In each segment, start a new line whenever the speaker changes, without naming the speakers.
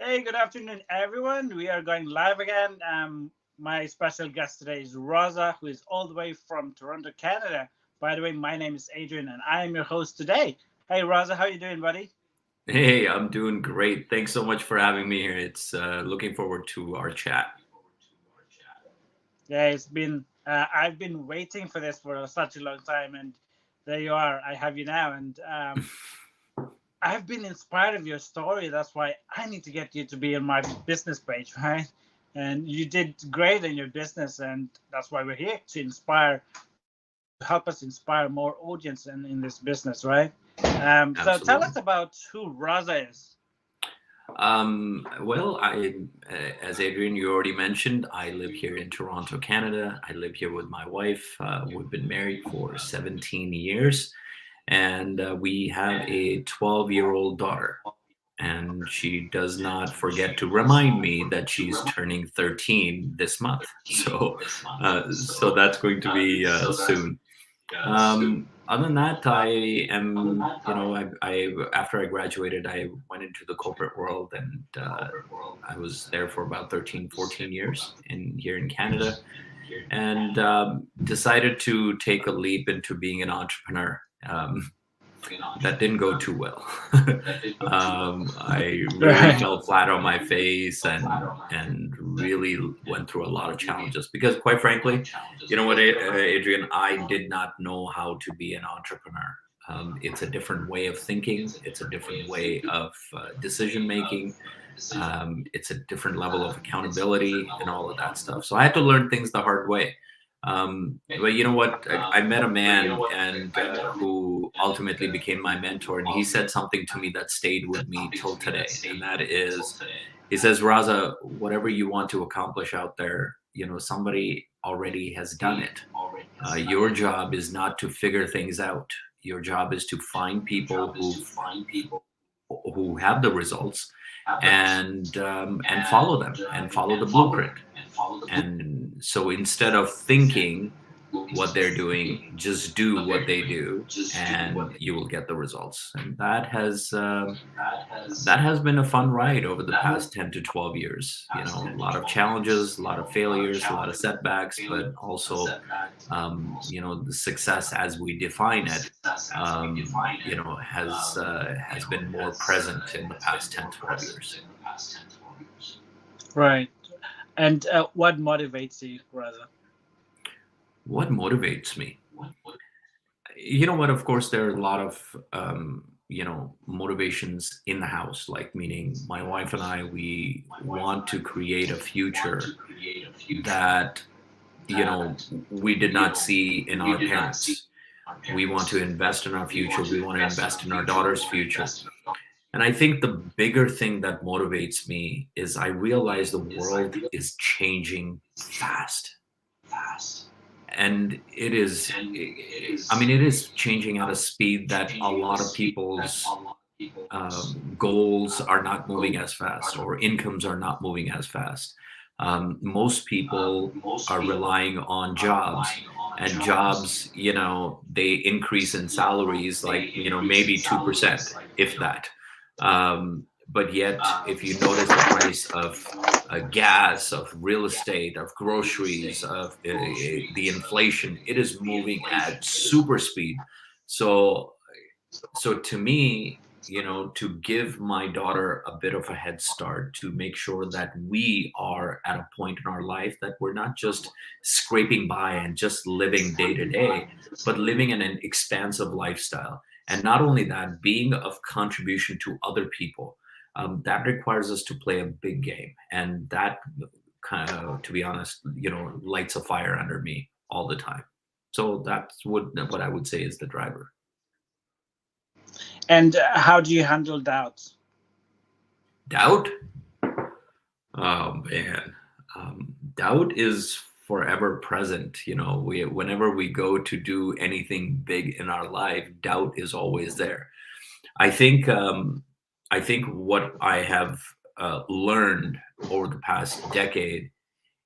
Hey, good afternoon, everyone. We are going live again. My special guest today is Rosa, who is all the way from Toronto, Canada. By the way, my name is Adrian, and I am your host today. Hey, Rosa, how you doing, buddy?
Hey, I'm doing great. Thanks so much for having me here. It's looking forward to our chat.
Yeah, it's been. I've been waiting for this for such a long time, and there you are. I have you now, and I've been inspired of your story. That's why I need to get you to be on my business page, right? And you did great in your business, and that's why we're here to inspire, to help us inspire more audience in this business, right? So tell
Absolutely.
us about who Raza is.
As Adrian, you already mentioned, I live here in Toronto, Canada. I live here with my wife. We've been married for 17 years, and we have a 12-year-old daughter. And she does not forget to remind me that she's turning 13 this month. So that's going to be soon. Other than that, I am, I after I graduated, I went into the corporate world, and I was there for about 13, 14 years in here in Canada, and decided to take a leap into being an entrepreneur. That didn't go too well. I really
Right.
fell flat on my face and really went through a lot of challenges because, quite frankly, you know what, Adrian, I did not know how to be an entrepreneur. It's a different way of thinking. It's a different way of decision making. It's a different level of accountability and all of that stuff. So I had to learn things the hard way. But you know what? I met a man and who ultimately became my mentor, and he said something to me that stayed with me till today, and that is, he says, "Raza, whatever you want to accomplish out there, somebody already has done it. Your job is not to figure things out. Your job is to find people who have the results and follow them and follow the blueprint. And so instead of thinking what they're doing, just do what they do, and you will get the results." And that has been a fun ride over the past 10 to 12 years. A lot of challenges, a lot of failures, a lot of setbacks, but also the success as we define it, has been more present in the past 10, 12 years.
Right. And what motivates you, Raza?
What motivates me? You know what? Of course, there are a lot of motivations in the house. Like, meaning, my wife and I, we want to create a future that we did not see in our parents. We want to invest in our future. We want to invest in our daughter's future. And I think the bigger thing that motivates me is I realize the world is changing fast. And it is changing at a speed that a lot of people's goals are not moving as fast, or incomes are not moving as fast. Most people are relying on jobs, and jobs, they increase in salaries like, maybe 2%, if that. But yet, if you notice the price of gas, of real estate, of groceries, of the inflation, it is moving at super speed. So to me, to give my daughter a bit of a head start, to make sure that we are at a point in our life that we're not just scraping by and just living day to day, but living in an expansive lifestyle. And not only that, being of contribution to other people. That requires us to play a big game. And that kind of, to be honest, lights a fire under me all the time. So that's what I would say is the driver.
And how do you handle doubts?
Doubt? Oh man, doubt is forever present. Whenever we go to do anything big in our life, doubt is always there. I think, what I have learned over the past decade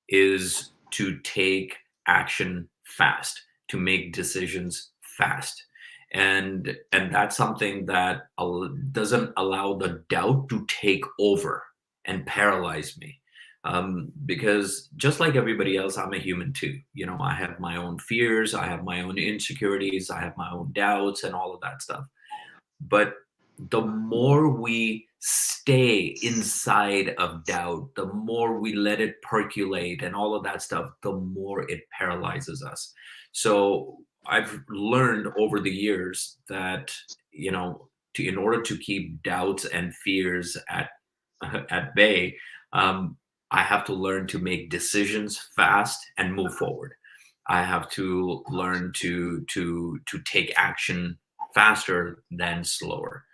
is to take action fast, to make decisions fast. And that's something that doesn't allow the doubt to take over. and paralyzed me. Because just like everybody else, I'm a human too. I have my own fears, I have my own insecurities, I have my own doubts, and all of that stuff. But the more we stay inside of doubt, the more we let it percolate and all of that stuff, the more it paralyzes us. So I've learned over the years that, in order to keep doubts and fears at bay, I have to learn to make decisions fast and move forward. I have to learn to take action faster than slower.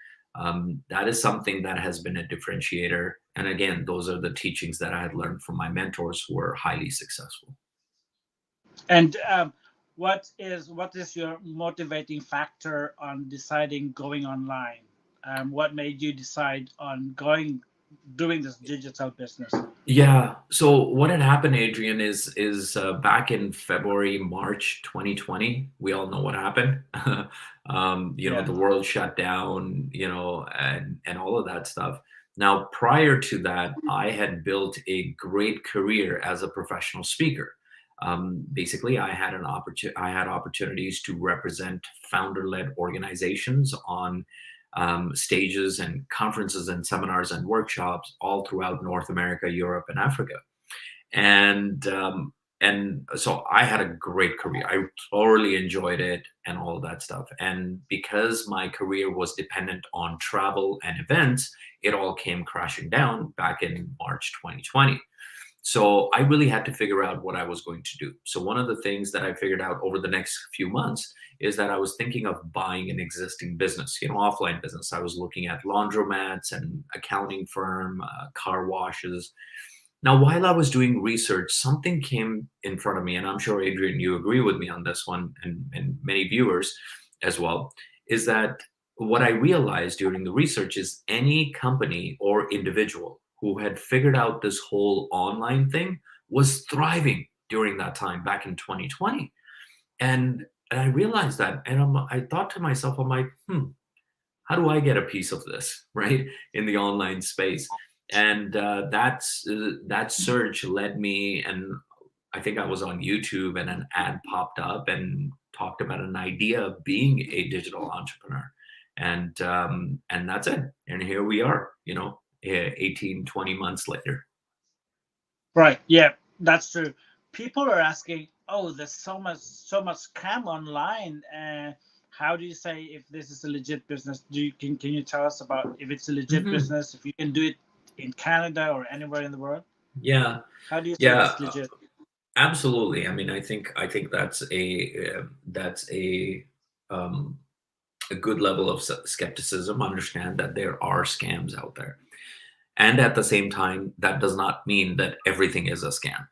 That is something that has been a differentiator. And again, those are the teachings that I had learned from my mentors who were highly successful.
And what is your motivating factor on deciding going online? What made you decide on doing this digital business?
Yeah. So what had happened, Adrian, is back in February, March 2020. We all know what happened.
Yeah.
The world shut down. And all of that stuff. Now, prior to that, I had built a great career as a professional speaker. Basically, I had opportunities to represent founder-led organizations on stages and conferences and seminars and workshops all throughout North America, Europe, and Africa. And so I had a great career. I thoroughly enjoyed it and all of that stuff. And because my career was dependent on travel and events, it all came crashing down back in March 2020. So I really had to figure out what I was going to do. So one of the things that I figured out over the next few months is that I was thinking of buying an existing business, offline business. I was looking at laundromats and accounting firm, car washes. Now, while I was doing research, something came in front of me, and I'm sure, Adrian, you agree with me on this one, and many viewers as well, is that what I realized during the research is any company or individual who had figured out this whole online thing was thriving during that time back in 2020. And I realized that, and I thought to myself, I'm like, how do I get a piece of this, right, in the online space? And that search led me, and I think I was on YouTube, and an ad popped up and talked about an idea of being a digital entrepreneur, and that's it. And here we are, 18, 20 months later.
Right. Yeah, that's true. People are asking, "Oh, there's so much scam online. How do you say if this is a legit business? Can you tell us about if it's a legit
Mhm.
business? If you can do it in Canada or anywhere in the world?
Yeah,
How do you say
yeah,
it's legit?"
absolutely. I mean, I think that's a good level of skepticism. Understand that there are scams out there. And at the same time, that does not mean that everything is a scam.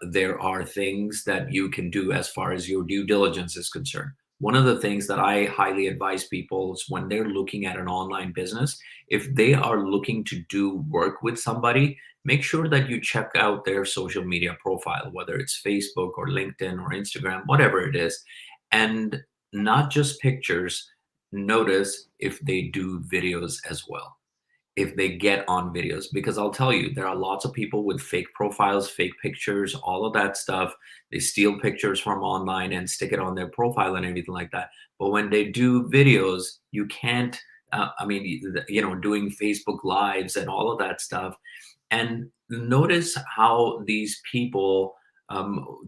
There are things that you can do as far as your due diligence is concerned. One of the things that I highly advise people is when they're looking at an online business, if they are looking to do work with somebody, make sure that you check out their social media profile, whether it's Facebook or LinkedIn or Instagram, whatever it is. And not just pictures, notice if they do videos as well, if they get on videos, because I'll tell you, there are lots of people with fake profiles, fake pictures, all of that stuff. They steal pictures from online and stick it on their profile and everything like that. But when they do videos, you can't, I mean, doing Facebook lives and all of that stuff. And notice how these people,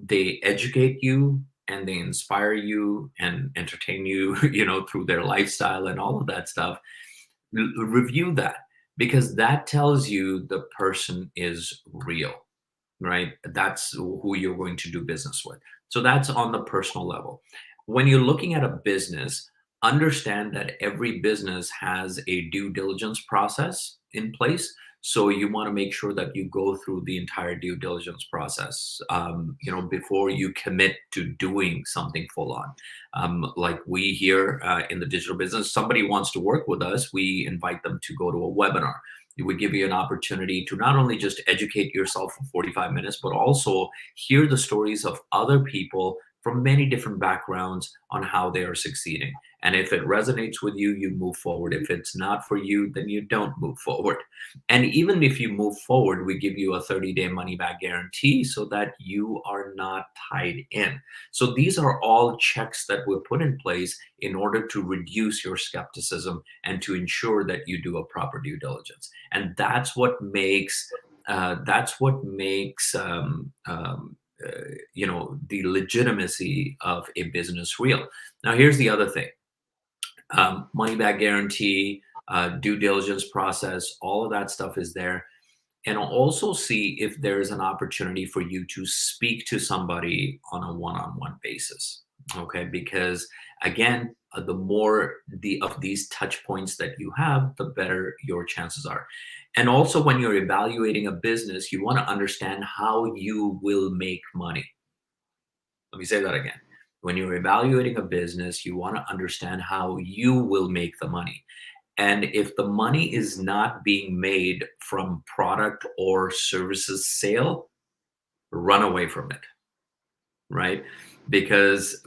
they educate you and they inspire you and entertain you, through their lifestyle and all of that stuff. Review that, because that tells you the person is real, right? That's who you're going to do business with. So that's on the personal level. When you're looking at a business, understand that every business has a due diligence process in place. So you want to make sure that you go through the entire due diligence process, before you commit to doing something full on. Like we here in the digital business, somebody wants to work with us, we invite them to go to a webinar. It would give you an opportunity to not only just educate yourself for 45 minutes, but also hear the stories of other people from many different backgrounds on how they are succeeding. And if it resonates with you, you move forward. If it's not for you, then you don't move forward. And even if you move forward, we give you a 30-day money back guarantee so that you are not tied in. So these are all checks that were put in place in order to reduce your skepticism and to ensure that you do a proper due diligence. And that's what makes the legitimacy of a business real. Now, here's the other thing: money back guarantee, due diligence process, all of that stuff is there. And also see if there's an opportunity for you to speak to somebody on a one-on-one basis. Okay, because again, the more of these touch points that you have, the better your chances are. And also, when you're evaluating a business, you want to understand how you will make money. Let me say that again. When you're evaluating a business, you want to understand how you will make the money. And if the money is not being made from product or services sale, run away from it, right? Because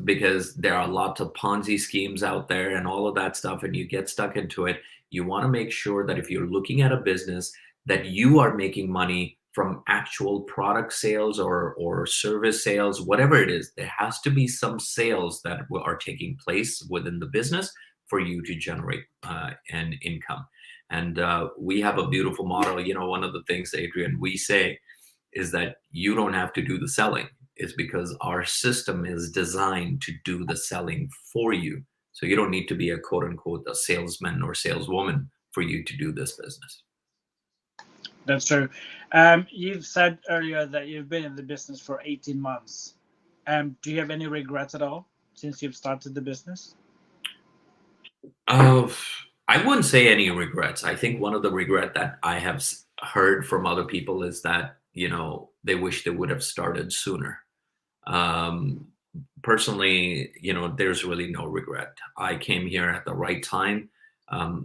there are lots of Ponzi schemes out there and all of that stuff, and you get stuck into it. You want to make sure that if you're looking at a business, that you are making money from actual product sales or service sales, whatever it is. There has to be some sales that are taking place within the business for you to generate an income. And we have a beautiful model. One of the things, Adrian, we say is that you don't have to do the selling. It's because our system is designed to do the selling for you. So you don't need to be a quote unquote a salesman or saleswoman for you to do this business.
That's true. You've said earlier that you've been in the business for 18 months. Do you have any regrets at all since you've started the business?
I wouldn't say any regrets. I think one of the regret that I have heard from other people is that, they wish they would have started sooner. Personally, there's really no regret. I came here at the right time.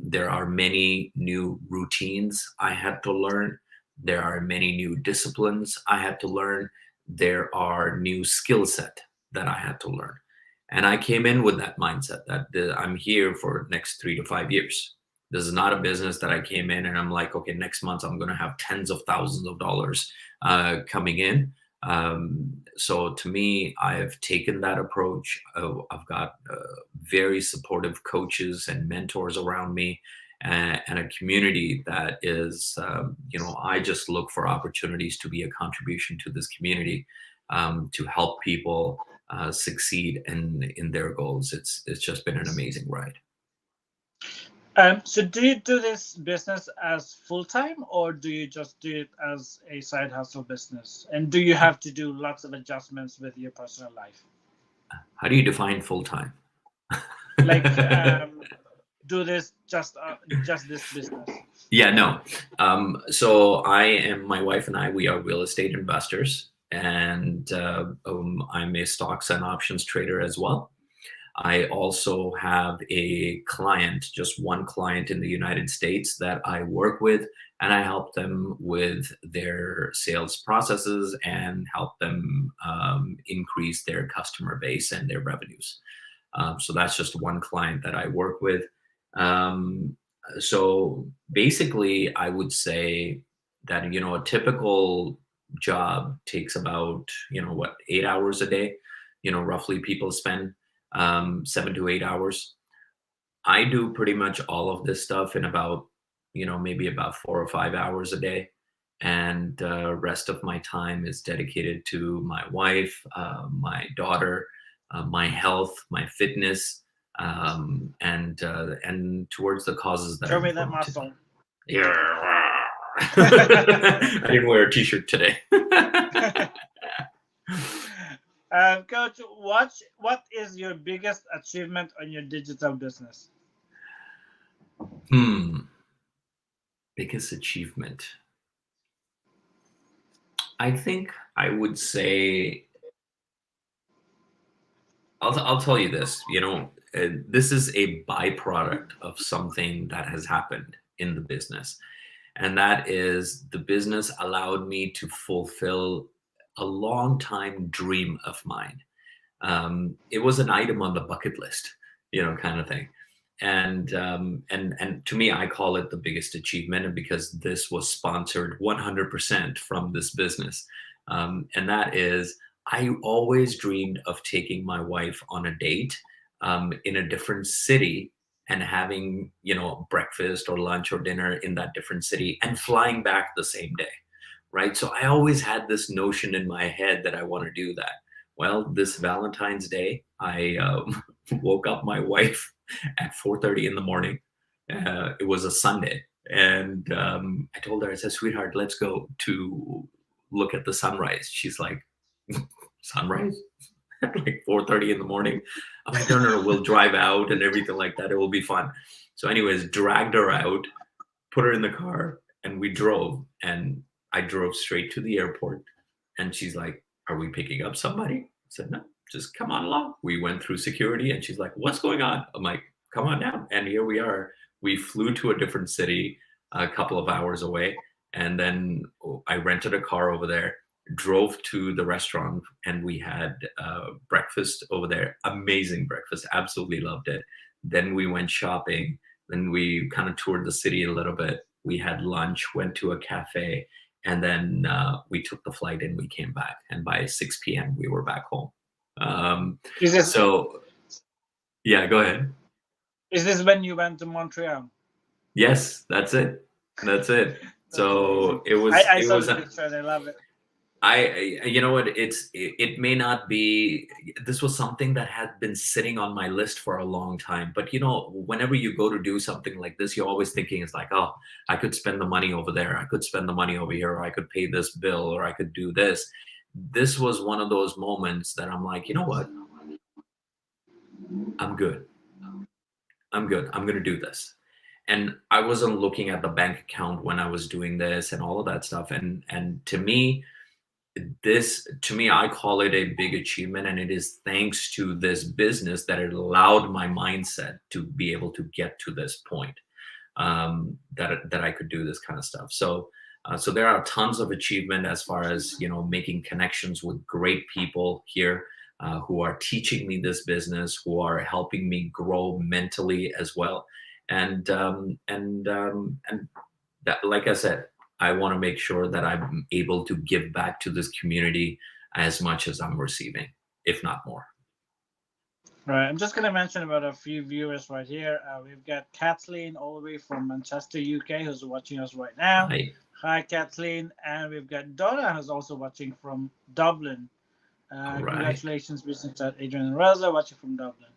There are many new routines I had to learn. There are many new disciplines I had to learn. There are new skill set that I had to learn. And I came in with that mindset that I'm here for the next 3 to 5 years. This is not a business that I came in and I'm like, okay, next month I'm going to have tens of thousands of dollars coming in. So to me, I've taken that approach. I've got very supportive coaches and mentors around me, and a community that is, I just look for opportunities to be a contribution to this community, to help people succeed in their goals. It's just been an amazing ride.
So do you do this business as full-time, or do you just do it as a side hustle business? And do you have to do lots of adjustments with your personal life?
How do you define full-time?
Like, do this just this business?
Yeah, no. So my wife and I, we are real estate investors, and I'm a stocks and options trader as well. I also have a client, just one client in the United States that I work with, and I help them with their sales processes and help them increase their customer base and their revenues. So that's just one client that I work with. So basically, I would say that, a typical job takes about, 8 hours a day, roughly people spend 7 to 8 hours. I do pretty much all of this stuff in about, maybe about 4 or 5 hours a day. And rest of my time is dedicated to my wife, my daughter, my health, my fitness, and towards the causes that
show me that muscle.
Yeah. I didn't wear a t-shirt today.
Coach, what is your biggest achievement on your digital business?
Biggest achievement. I think I would say, I'll tell you this, this is a byproduct of something that has happened in the business. And that is, the business allowed me to fulfill a long time dream of mine. It was an item on the bucket list, kind of thing. And to me, I call it the biggest achievement, and because this was sponsored 100% from this business, and that is, I always dreamed of taking my wife on a date in a different city and having breakfast or lunch or dinner in that different city and flying back the same day, right? So I always had this notion in my head that I want to do that. Well, this Valentine's Day, I woke up my wife at 4:30 in the morning. It was a Sunday, and I told her, I said, "Sweetheart, let's go to look at the sunrise." She's like, "Sunrise?" At like 4:30 in the morning. I'm like, "No, no, no, we'll drive out and everything like that. It will be fun." So, anyways, dragged her out, put her in the car, and we drove. And I drove straight to the airport. And she's like, "Are we picking up somebody?" I said, "No, just come on along." We went through security, and she's like, "What's going on?" I'm like, "Come on down." And here we are. We flew to a different city a couple of hours away. And then I rented a car over there, drove to the restaurant, and we had breakfast over there. Amazing breakfast. Absolutely loved it. Then we went shopping. Then we kind of toured the city a little bit. We had lunch, went to a cafe, and then we took the flight and we came back. And by 6 p.m., we were back home.
Is this
So, yeah, go ahead.
is this when you went to Montreal?
Yes, that's it. That's it.
That's amazing.
So it was,
I
it
saw
was,
the picture and I love it.
you know what, it may not be, this was something that had been sitting on my list for a long time. But whenever you go to do something like this, you're always thinking, it's like, oh, I could spend the money over there, I could spend the money over here, or I could pay this bill, or I could do this. This was one of those moments that I'm like, you know what, I'm good. I'm good. I'm going to do this. And I wasn't looking at the bank account when I was doing this and all of that stuff. And to me, I call it a big achievement, and it is thanks to this business that it allowed my mindset to be able to get to this point, that I could do this kind of stuff. So there are tons of achievement as far as making connections with great people here, who are teaching me this business, who are helping me grow mentally as well. And that, like I said, I want to make sure that I'm able to give back to this community as much as I'm receiving, if not more.
Right. I'm just going to mention about a few viewers right here. We've got Kathleen all the way from Manchester, UK, who's watching us right now.
Hi.
Hi, Kathleen. And we've got Donna, who's also watching from Dublin.
All right.
Congratulations, business chat, Adrian and Rosa, watching from Dublin.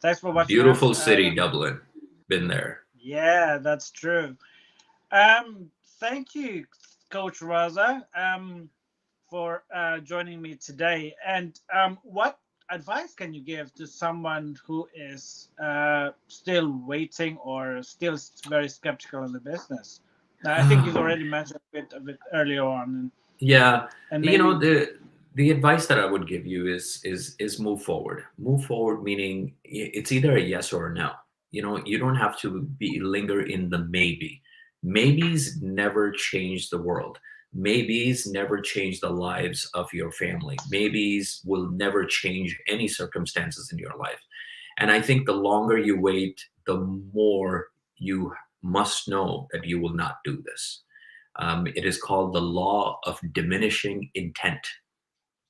Thanks for watching.
Beautiful city, Dublin. Been there.
Yeah, that's true. Thank you, Coach Rosa, for joining me today. And what advice can you give to someone who is still waiting or still very skeptical in the business? I think you've already mentioned a bit earlier on.
Yeah,
And maybe,
the advice that I would give you is move forward. Move forward, meaning it's either a yes or a no. You don't have to linger in the maybe. Maybes never change the world. Maybes never change the lives of your family. Maybes will never change any circumstances in your life. And I think the longer you wait, the more you must know that you will not do this. It is called the law of diminishing intent.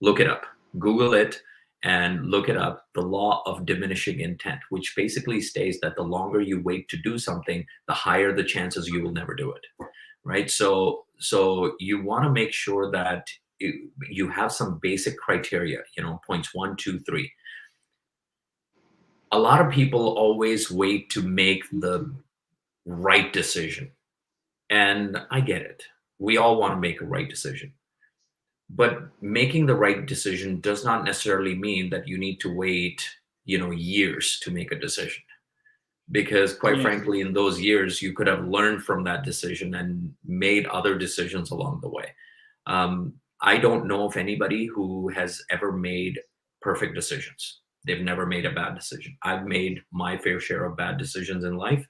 Look it up, Google it, and look it up. The law of diminishing intent, which basically states that the longer you wait to do something, the higher the chances you will never do it. Right? So you want to make sure that you have some basic criteria, points 1, 2, 3. A lot of people always wait to make the right decision. And I get it. We all want to make a right decision. But making the right decision does not necessarily mean that you need to wait, years to make a decision. Because quite frankly, in those years, you could have learned from that decision and made other decisions along the way. I don't know of anybody who has ever made perfect decisions. They've never made a bad decision. I've made my fair share of bad decisions in life,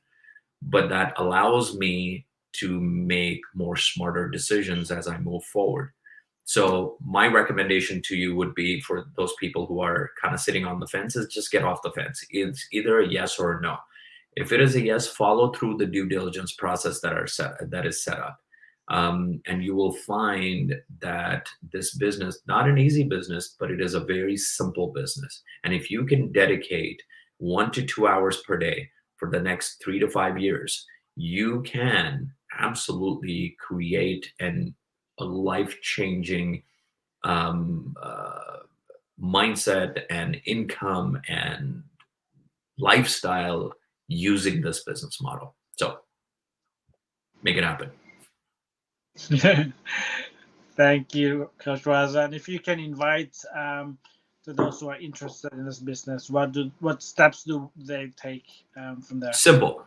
but that allows me to make more smarter decisions as I move forward. So my recommendation to you would be, for those people who are kind of sitting on the fence, is just get off the fence. It's either a yes or a no. If it is a yes, follow through the due diligence process that is set up. And you will find that this business, not an easy business, but it is a very simple business. And if you can dedicate 1 to 2 hours per day for the next 3 to 5 years, you can absolutely create a life-changing um, uh, mindset and income and lifestyle using this business model. So make it happen.
Thank you, Coach Raza. And if you can invite to those who are interested in this business, what steps do they take from there?
Simple.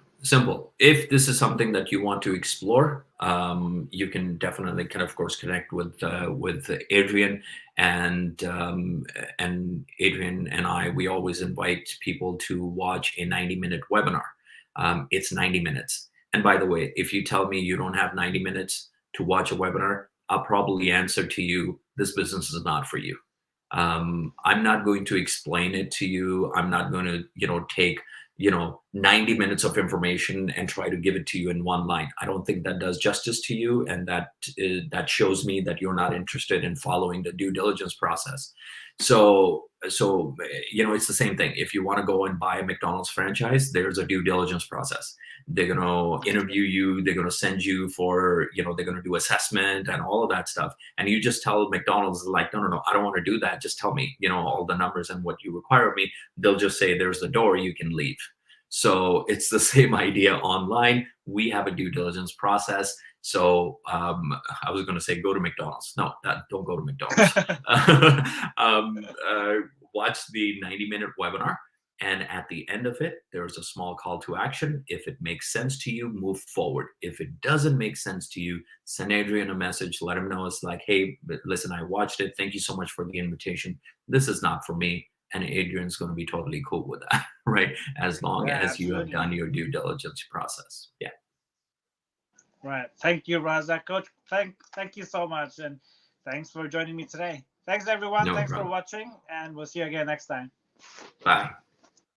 If this is something that you want to explore, you can definitely of course connect with Adrian, and Adrian and I, we always invite people to watch a 90-minute webinar. It's 90 minutes. And by the way, if you tell me you don't have 90 minutes to watch a webinar, I'll probably answer to you, this business is not for you. I'm not going to explain it to you. I'm not going to, take 90 minutes of information and try to give it to you in one line. I don't think that does justice to you, and that shows me that you're not interested in following the due diligence process. So it's the same thing. If you want to go and buy a McDonald's franchise, there's a due diligence process. They're going to interview you. They're going to send you for, they're going to do assessment and all of that stuff. And you just tell McDonald's, like, no, I don't want to do that. Just tell me, all the numbers and what you require of me. They'll just say, there's the door, you can leave. So it's the same idea online. We have a due diligence process. So I was going to say, go to McDonald's. No, don't go to McDonald's. Watch the 90-minute webinar. And at the end of it, there's a small call to action. If it makes sense to you, move forward. If it doesn't make sense to you, send Adrian a message. Let him know. It's like, hey, listen, I watched it. Thank you so much for the invitation. This is not for me. And Adrian's going to be totally cool with that, right? As long as you have done your due diligence process. Yeah.
Right. Thank you, Raza. Coach, thank you so much. And thanks for joining me today. Thanks, everyone. Thanks for watching. And we'll see you again next time.
Bye.